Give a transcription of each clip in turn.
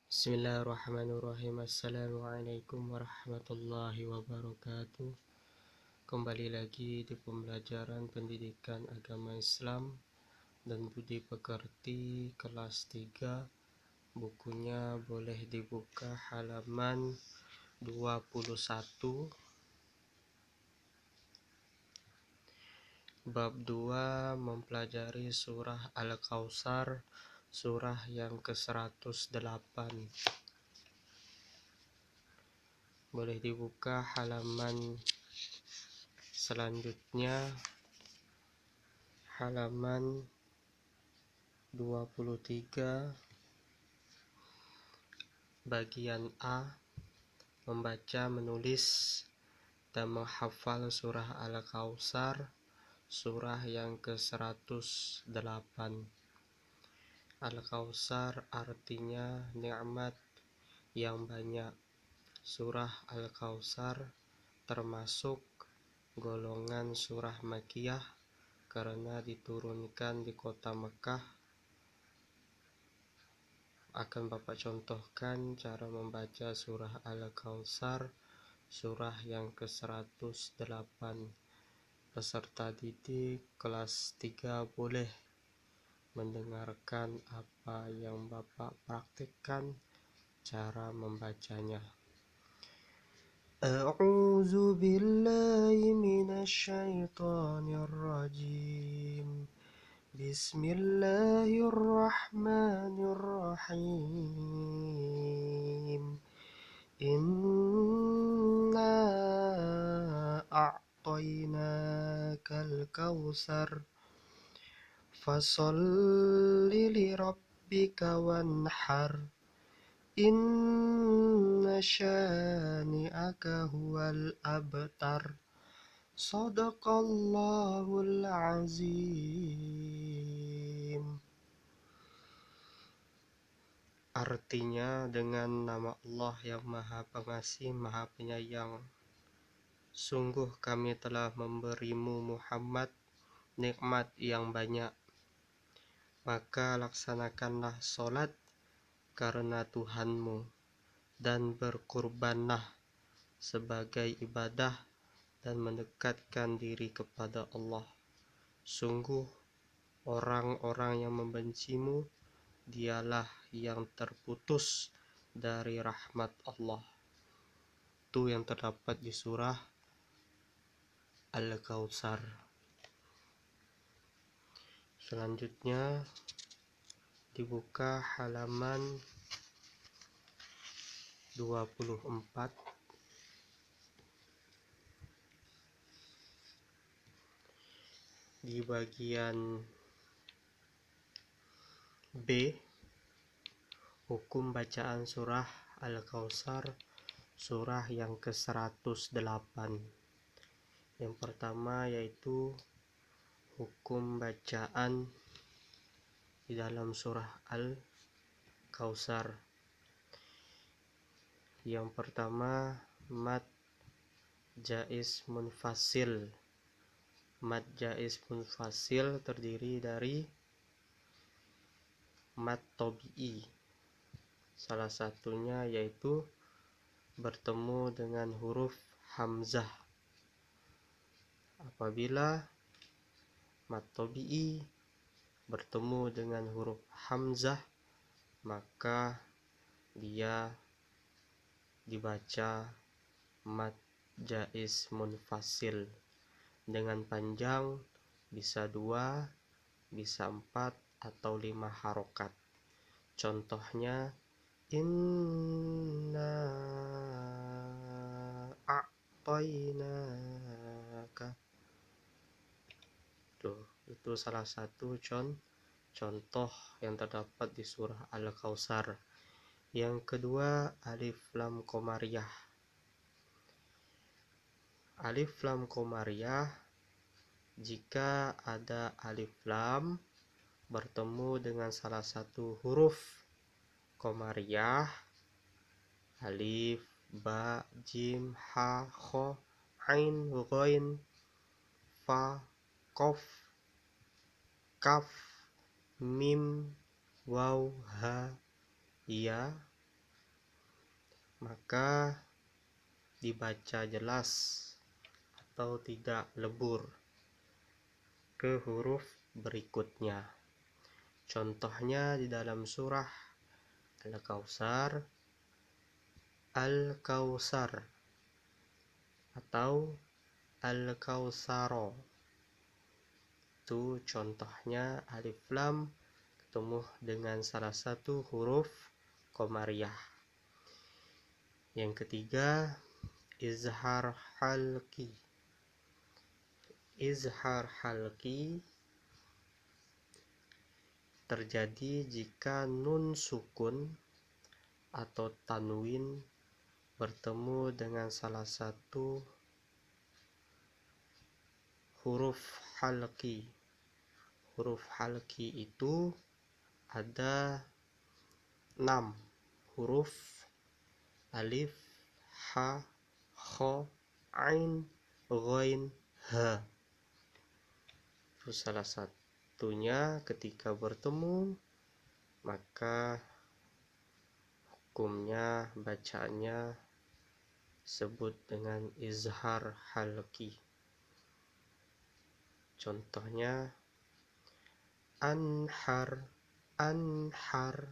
Bismillahirrahmanirrahim. Assalamualaikum warahmatullahi wabarakatuh. Kembali lagi di pembelajaran pendidikan agama Islam dan budi pekerti kelas 3. Bukunya boleh dibuka halaman 21. Bab 2 mempelajari surah Al-Kautsar, surah yang ke-108. Boleh dibuka halaman selanjutnya, halaman 23, bagian A, membaca, menulis, dan menghafal surah Al-Kautsar, surah yang ke-108. Al-Kautsar artinya nikmat yang banyak. Surah Al-Kautsar termasuk golongan surah Makkiyah karena diturunkan di kota Mekah. Akan Bapak contohkan cara membaca surah Al-Kautsar, surah yang ke-108. Peserta didik kelas 3 boleh mendengarkan apa yang Bapak praktikkan cara membacanya. A'udzu billahi minasyaitonir rajim. Bismillahirrahmanirrahim. Inna a'tainakal kautsar fasholli lirabbika wanhar. Inna syani'aka huwal abtar. Shadaqallahul azim. Artinya, dengan nama Allah yang Maha Pengasih, Maha Penyayang, sungguh kami telah memberimu Muhammad nikmat yang banyak. Maka laksanakanlah sholat karena Tuhanmu dan berkurbanlah sebagai ibadah dan mendekatkan diri kepada Allah. Sungguh orang-orang yang membencimu, dialah yang terputus dari rahmat Allah. Itu yang terdapat di surah Al-Kautsar. Selanjutnya dibuka halaman 24. Di bagian B, hukum bacaan surah Al-Kautsar, surah yang ke-108. Yang pertama yaitu hukum bacaan di dalam surah Al-Kautsar. Yang pertama, mad jaiz munfasil. Mad jaiz munfasil terdiri dari mad tabi'i. Salah satunya yaitu bertemu dengan huruf hamzah. Apabila mad tabi'i bertemu dengan huruf hamzah, maka dia dibaca mad jaiz munfasil dengan panjang bisa 2, bisa 4 atau 5 harokat. Contohnya, inna a'tainaka. Itu salah satu contoh yang terdapat di surah Al-Kautsar. Yang kedua, alif lam qamariyah. Alif lam qamariyah, jika ada alif lam bertemu dengan salah satu huruf qamariyah, alif, ba, jim, ha, kho, ain, ghain, fa, qaf, kaf, mim, waw, ha, ya, maka dibaca jelas atau tidak lebur ke huruf berikutnya. Contohnya di dalam surah Al-Kautsar, Al-Kautsar atau Al-Kautsaro. Itu contohnya alif lam ketemu dengan salah satu huruf komariah. Yang ketiga, izhar halqi. Izhar halqi terjadi jika nun sukun atau tanwin bertemu dengan salah satu huruf halqi. Huruf halqi itu ada 6 huruf: alif, ha, kha, ain, ghain, ha. Terus salah satunya ketika bertemu maka hukumnya bacaannya sebut dengan izhar halqi. Contohnya anhar, anhar,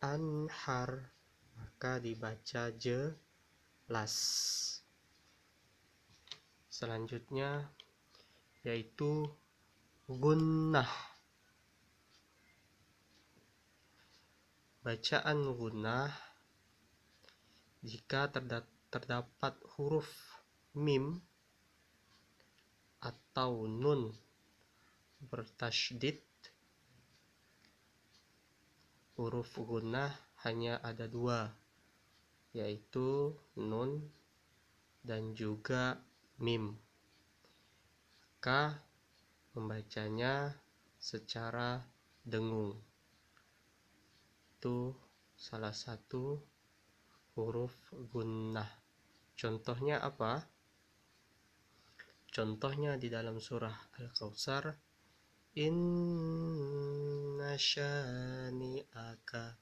anhar, maka dibaca jelas. Selanjutnya yaitu gunnah. Bacaan gunnah jika terdapat huruf mim atau nun bertasydid. Huruf gunnah hanya ada 2, yaitu nun dan juga mim. Maka membacanya secara dengung. Itu salah satu huruf gunnah. Contohnya apa? Contohnya di dalam surah Al-Kautsar, inna syani'aka.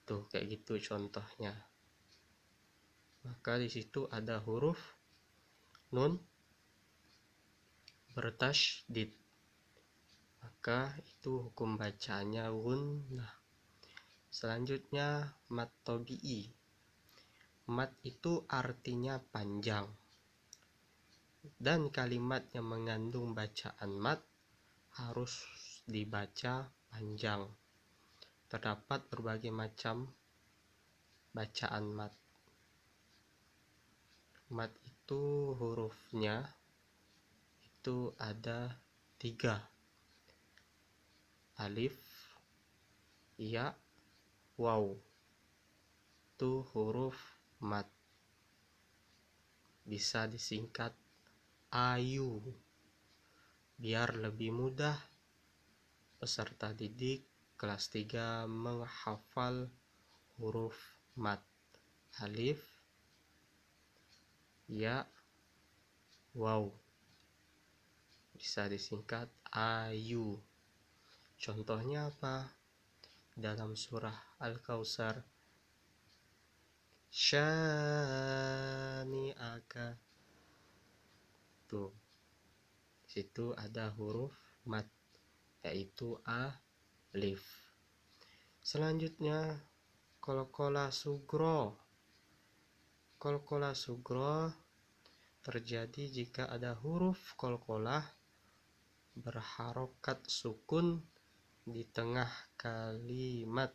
Tuh kayak gitu contohnya. Maka di situ ada huruf nun bertasydid. Maka itu hukum bacaannya gunnah. Selanjutnya mad tabi'i. Mad itu artinya panjang. Dan kalimat yang mengandung bacaan mad harus dibaca panjang. Terdapat berbagai macam bacaan mad. Mad itu hurufnya itu ada 3. Alif, ya, waw. Itu huruf mad. Bisa disingkat ayu. Biar lebih mudah peserta didik kelas 3 menghafal huruf mad. Alif, ya, waw. Bisa disingkat ayu. Contohnya apa? Dalam surah Al-Kautsar, syani'aka. Tuh. Situ ada huruf mad, yaitu alif. Selanjutnya qalqalah sugro. Qalqalah sugro terjadi jika ada huruf qalqalah berharokat sukun di tengah kalimat.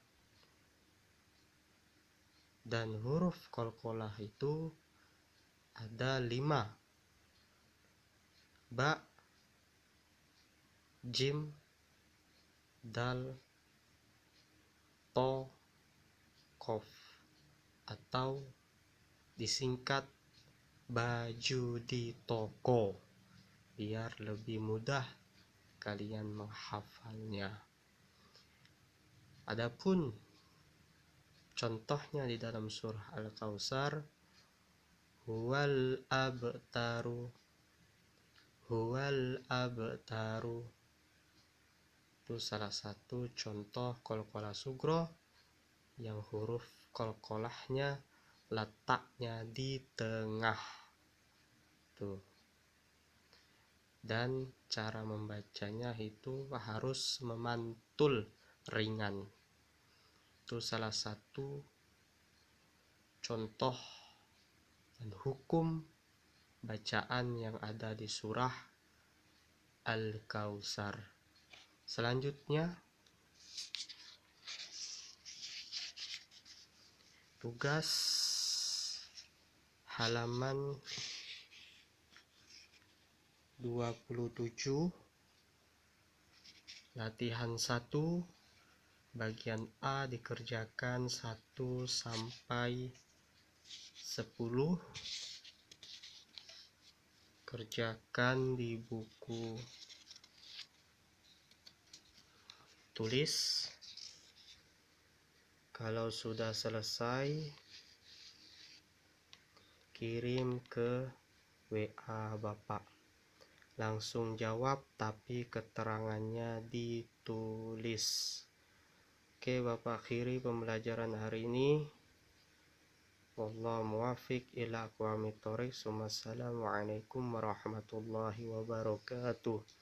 Dan huruf qalqalah itu ada 5: ba, jim, dal, to, kof, atau disingkat baju di toko, biar lebih mudah kalian menghafalnya. Adapun contohnya di dalam surah Al-Kautsar, huwal abtaru, huwal abtaru. Itu salah satu contoh qalqalah sugro yang huruf qalqalahnya letaknya di tengah tuh. Dan cara membacanya itu harus memantul ringan. Itu salah satu contoh dan hukum bacaan yang ada di surah Al-Kautsar. Selanjutnya, tugas halaman 27, latihan 1, bagian A dikerjakan 1 sampai 10. Kerjakan di buku tulis. Kalau sudah selesai, kirim ke WA Bapak. Langsung jawab, tapi keterangannya ditulis. Oke, Bapak akhiri pembelajaran hari ini. Wallahu muwaffiq ila aqwamit thoriq. Wassalamualaikum warahmatullahi wabarakatuh.